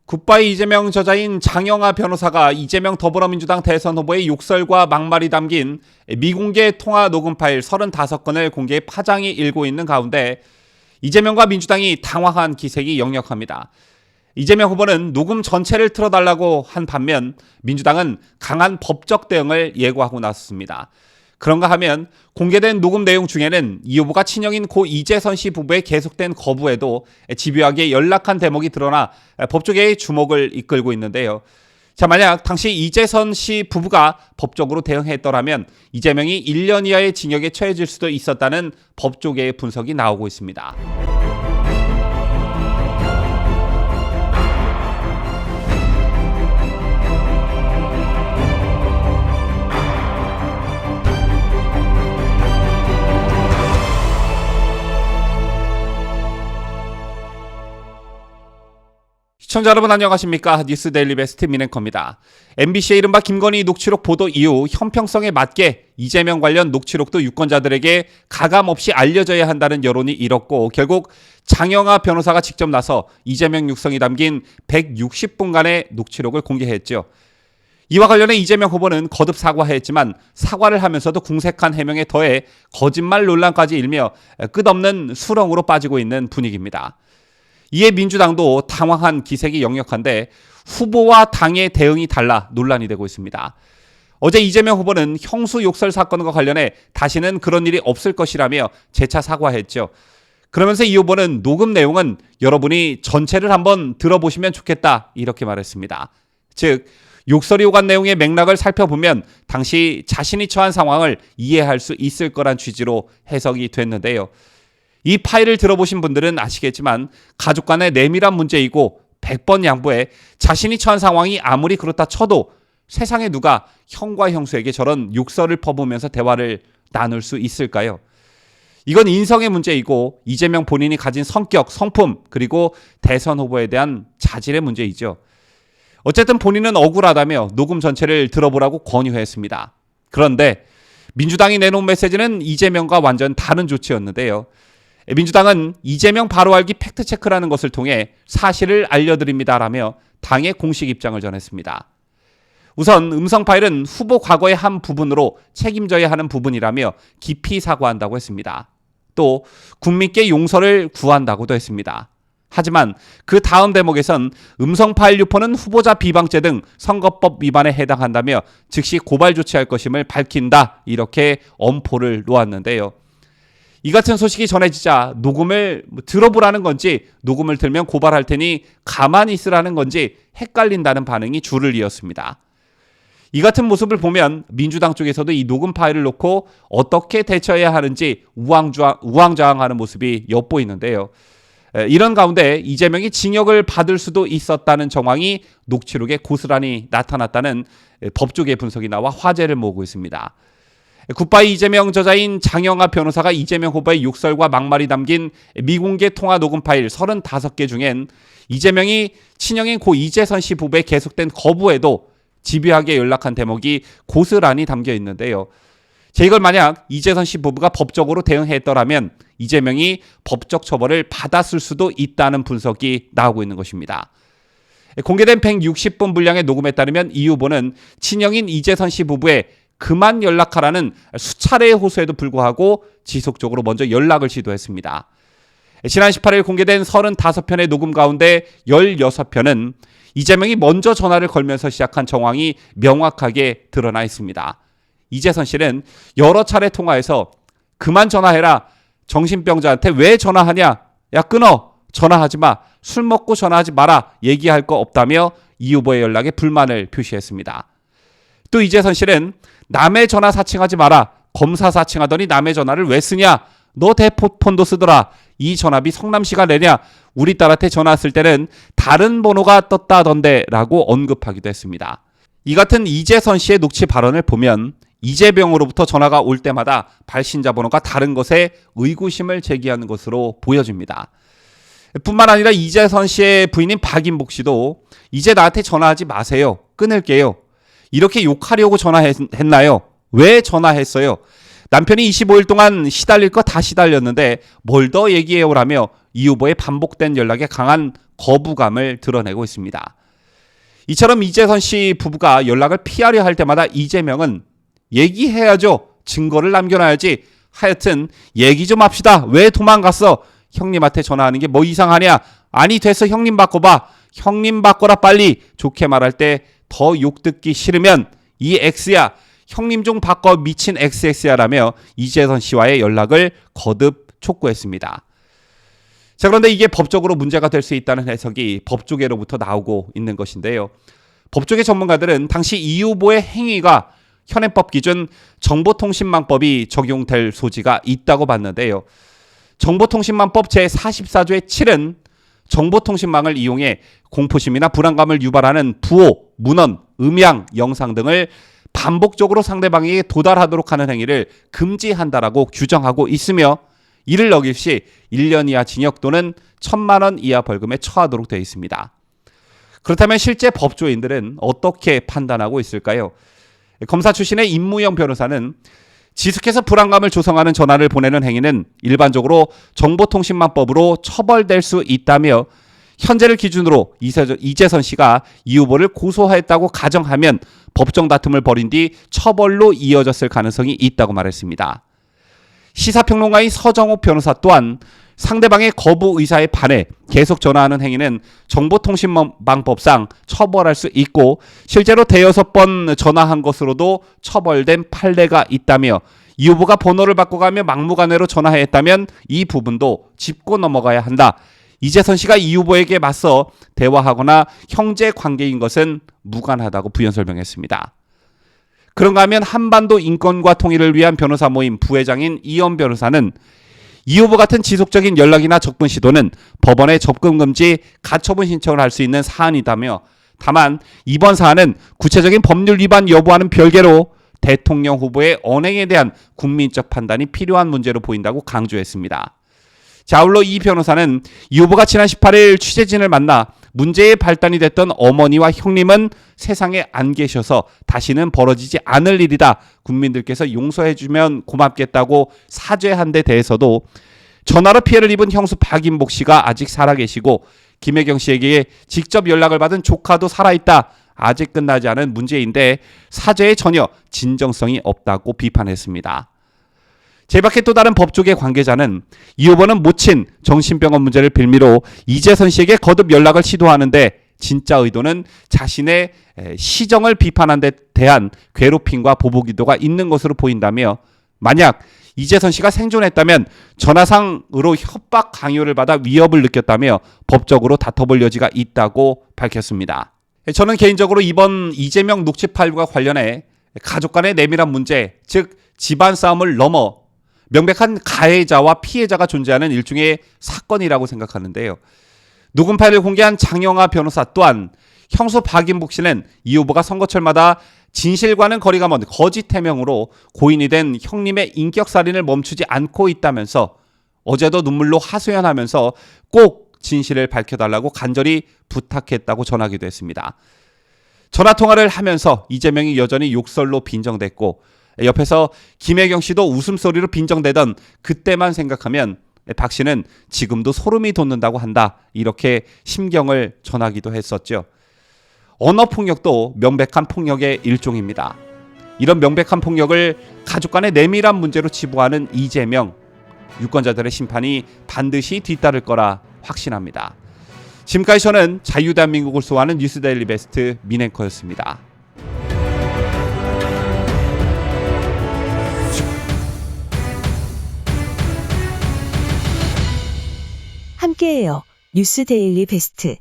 굿바이 이재명 저자인 장영하 변호사가 이재명 더불어민주당 대선 후보의 욕설과 막말이 담긴 미공개 통화 녹음 파일 35건을 공개해 파장이 일고 있는 가운데 이재명과 민주당이 당황한 기색이 역력합니다. 이재명 후보는 녹음 전체를 틀어달라고 한 반면 민주당은 강한 법적 대응을 예고하고 나섰습니다. 그런가 하면 공개된 녹음 내용 중에는 이 후보가 친형인 고 이재선 씨 부부의 계속된 거부에도 집요하게 연락한 대목이 드러나 법조계의 주목을 이끌고 있는데요. 자, 만약 당시 이재선 씨 부부가 법적으로 대응했더라면 이재명이 1년 이하의 징역에 처해질 수도 있었다는 법조계의 분석이 나오고 있습니다. 시청자 여러분 안녕하십니까? 뉴스 데일리 베스트 민앵커입니다. MBC의 이른바 김건희 녹취록 보도 이후 형평성에 맞게 이재명 관련 녹취록도 유권자들에게 가감없이 알려져야 한다는 여론이 일었고 결국 장영하 변호사가 직접 나서 이재명 육성이 담긴 160분간의 녹취록을 공개했죠. 이와 관련해 이재명 후보는 거듭 사과했지만 사과를 하면서도 궁색한 해명에 더해 거짓말 논란까지 일며 끝없는 수렁으로 빠지고 있는 분위기입니다. 이에 민주당도 당황한 기색이 역력한데 후보와 당의 대응이 달라 논란이 되고 있습니다. 어제 이재명 후보는 형수 욕설 사건과 관련해 다시는 그런 일이 없을 것이라며 재차 사과했죠. 그러면서 이 후보는 녹음 내용은 여러분이 전체를 한번 들어보시면 좋겠다 이렇게 말했습니다. 즉 욕설이 오간 내용의 맥락을 살펴보면 당시 자신이 처한 상황을 이해할 수 있을 거란 취지로 해석이 됐는데요. 이 파일을 들어보신 분들은 아시겠지만 가족 간의 내밀한 문제이고 100번 양보해 자신이 처한 상황이 아무리 그렇다 쳐도 세상에 누가 형과 형수에게 저런 욕설을 퍼부으면서 대화를 나눌 수 있을까요? 이건 인성의 문제이고 이재명 본인이 가진 성격, 성품 그리고 대선 후보에 대한 자질의 문제이죠. 어쨌든 본인은 억울하다며 녹음 전체를 들어보라고 권유했습니다. 그런데 민주당이 내놓은 메시지는 이재명과 완전 다른 조치였는데요. 민주당은 이재명 바로 알기 팩트체크라는 것을 통해 사실을 알려드립니다라며 당의 공식 입장을 전했습니다. 우선 음성 파일은 후보 과거의 한 부분으로 책임져야 하는 부분이라며 깊이 사과한다고 했습니다. 또 국민께 용서를 구한다고도 했습니다. 하지만 그 다음 대목에선 음성 파일 유포는 후보자 비방죄 등 선거법 위반에 해당한다며 즉시 고발 조치할 것임을 밝힌다 이렇게 엄포를 놓았는데요. 이 같은 소식이 전해지자 녹음을 들어보라는 건지 녹음을 들면 고발할 테니 가만히 있으라는 건지 헷갈린다는 반응이 줄을 이었습니다. 이 같은 모습을 보면 민주당 쪽에서도 이 녹음 파일을 놓고 어떻게 대처해야 하는지 우왕좌왕하는 모습이 엿보이는데요. 이런 가운데 이재명이 징역을 받을 수도 있었다는 정황이 녹취록에 고스란히 나타났다는 법조계 분석이 나와 화제를 모으고 있습니다. 굿바이 이재명 저자인 장영하 변호사가 이재명 후보의 욕설과 막말이 담긴 미공개 통화 녹음 파일 35개 중엔 이재명이 친형인 고 이재선 씨 부부의 계속된 거부에도 집요하게 연락한 대목이 고스란히 담겨 있는데요. 이걸 만약 이재선 씨 부부가 법적으로 대응했더라면 이재명이 법적 처벌을 받았을 수도 있다는 분석이 나오고 있는 것입니다. 공개된 160분 분량의 녹음에 따르면 이 후보는 친형인 이재선 씨 부부의 그만 연락하라는 수차례의 호소에도 불구하고 지속적으로 먼저 연락을 시도했습니다. 지난 18일 공개된 35편의 녹음 가운데 16편은 이재명이 먼저 전화를 걸면서 시작한 정황이 명확하게 드러나 있습니다. 이재선 씨는 여러 차례 통화에서 그만 전화해라. 정신병자한테 왜 전화하냐? 야 끊어. 전화하지 마. 술 먹고 전화하지 마라. 얘기할 거 없다며 이 후보의 연락에 불만을 표시했습니다. 또 이재선 씨는 남의 전화 사칭하지 마라. 검사 사칭하더니 남의 전화를 왜 쓰냐? 너 대폰도 쓰더라. 이 전화비 성남시가 내냐? 우리 딸한테 전화 왔을 때는 다른 번호가 떴다던데 라고 언급하기도 했습니다. 이 같은 이재선 씨의 녹취 발언을 보면 이재명으로부터 전화가 올 때마다 발신자 번호가 다른 것에 의구심을 제기하는 것으로 보여집니다. 뿐만 아니라 이재선 씨의 부인인 박인복 씨도 이제 나한테 전화하지 마세요. 끊을게요. 이렇게 욕하려고 전화했나요? 왜 전화했어요? 남편이 25일 동안 시달릴 거 다 시달렸는데 뭘 더 얘기해요라며 이 후보의 반복된 연락에 강한 거부감을 드러내고 있습니다. 이처럼 이재선 씨 부부가 연락을 피하려 할 때마다 이재명은 얘기해야죠. 증거를 남겨놔야지. 하여튼 얘기 좀 합시다. 왜 도망갔어? 형님한테 전화하는 게 뭐 이상하냐? 아니 됐어. 형님 바꿔봐. 형님 바꿔라 빨리. 좋게 말할 때 더 욕 듣기 싫으면 이 X야. 형님 좀 바꿔 미친 XX야라며 이재선 씨와의 연락을 거듭 촉구했습니다. 자, 그런데 이게 법적으로 문제가 될 수 있다는 해석이 법조계로부터 나오고 있는 것인데요. 법조계 전문가들은 당시 이 후보의 행위가 현행법 기준 정보통신망법이 적용될 소지가 있다고 봤는데요. 정보통신망법 제44조의 7은 정보통신망을 이용해 공포심이나 불안감을 유발하는 부호, 문헌, 음향, 영상 등을 반복적으로 상대방에게 도달하도록 하는 행위를 금지한다라고 규정하고 있으며 이를 어길 시 1년 이하 징역 또는 1,000만 원 이하 벌금에 처하도록 되어 있습니다. 그렇다면 실제 법조인들은 어떻게 판단하고 있을까요? 검사 출신의 임무영 변호사는 지속해서 불안감을 조성하는 전화를 보내는 행위는 일반적으로 정보통신망법으로 처벌될 수 있다며 현재를 기준으로 이재선 씨가 이 후보를 고소했다고 가정하면 법정 다툼을 벌인 뒤 처벌로 이어졌을 가능성이 있다고 말했습니다. 시사평론가인 서정옥 변호사 또한 상대방의 거부 의사에 반해 계속 전화하는 행위는 정보통신망법상 처벌할 수 있고 실제로 대여섯 번 전화한 것으로도 처벌된 판례가 있다며 이 후보가 번호를 바꿔가며 막무가내로 전화했다면 이 부분도 짚고 넘어가야 한다. 이재선 씨가 이 후보에게 맞서 대화하거나 형제 관계인 것은 무관하다고 부연 설명했습니다. 그런가 하면 한반도 인권과 통일을 위한 변호사 모임 부회장인 이현 변호사는 이 후보 같은 지속적인 연락이나 접근 시도는 법원에 접근 금지 가처분 신청을 할 수 있는 사안이다며 다만 이번 사안은 구체적인 법률 위반 여부와는 별개로 대통령 후보의 언행에 대한 국민적 판단이 필요한 문제로 보인다고 강조했습니다. 자, 아울러 이 변호사는 이 후보가 지난 18일 취재진을 만나 문제의 발단이 됐던 어머니와 형님은 세상에 안 계셔서 다시는 벌어지지 않을 일이다. 국민들께서 용서해주면 고맙겠다고 사죄한 데 대해서도 전화로 피해를 입은 형수 박인복 씨가 아직 살아계시고 김혜경 씨에게 직접 연락을 받은 조카도 살아있다. 아직 끝나지 않은 문제인데 사죄에 전혀 진정성이 없다고 비판했습니다. 제밖에 또 다른 법조계 관계자는 이 후보는 모친 정신병원 문제를 빌미로 이재선 씨에게 거듭 연락을 시도하는데 진짜 의도는 자신의 시정을 비판한 데 대한 괴롭힘과 보복 의도가 있는 것으로 보인다며 만약 이재선 씨가 생존했다면 전화상으로 협박 강요를 받아 위협을 느꼈다며 법적으로 다퉈볼 여지가 있다고 밝혔습니다. 저는 개인적으로 이번 이재명 녹취파일과 관련해 가족 간의 내밀한 문제, 즉 집안 싸움을 넘어 명백한 가해자와 피해자가 존재하는 일종의 사건이라고 생각하는데요. 녹음 파일을 공개한 장영하 변호사 또한 형수 박인복 씨는 이 후보가 선거철마다 진실과는 거리가 먼 거짓 해명으로 고인이 된 형님의 인격살인을 멈추지 않고 있다면서 어제도 눈물로 하소연하면서 꼭 진실을 밝혀달라고 간절히 부탁했다고 전하기도 했습니다. 전화통화를 하면서 이재명이 여전히 욕설로 빈정댔고 옆에서 김혜경 씨도 웃음소리로 빈정대던 그때만 생각하면 박 씨는 지금도 소름이 돋는다고 한다. 이렇게 심경을 전하기도 했었죠. 언어폭력도 명백한 폭력의 일종입니다. 이런 명백한 폭력을 가족 간의 내밀한 문제로 치부하는 이재명, 유권자들의 심판이 반드시 뒤따를 거라 확신합니다. 지금까지 저는 자유대한민국을 소화하는 뉴스데일리 베스트 민앵커였습니다. 함께해요. 뉴스데일리 베스트.